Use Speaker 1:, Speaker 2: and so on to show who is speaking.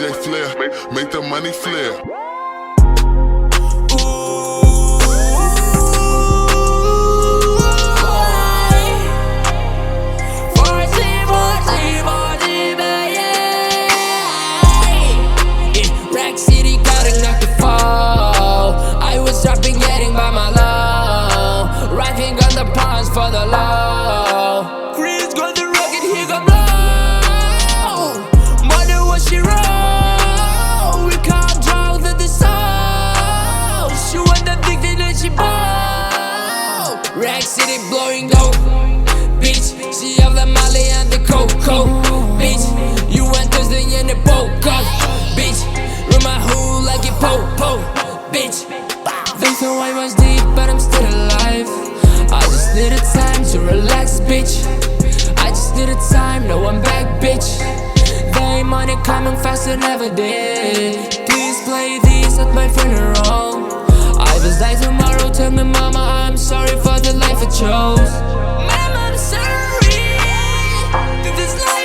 Speaker 1: DJ Flair, make the money flare.
Speaker 2: For the low, Chris got the rocket, he got blow. Mother what she roll, we can't drown the soul. She want the big thing that she bow. Rack City blowing dope, bitch. She have the Molly and the Coco, bitch. You want Thursday in the poker, bitch. Run my hood like a po-po, bitch. They know I was deep, but I'm still alive. I just needed time to relax, bitch. I just needed time, now I'm back, bitch. There ain't money coming fast than ever did. Please play these at my funeral. I was die tomorrow, tell me mama I'm sorry for the life I chose. Mama, I'm sorry that this life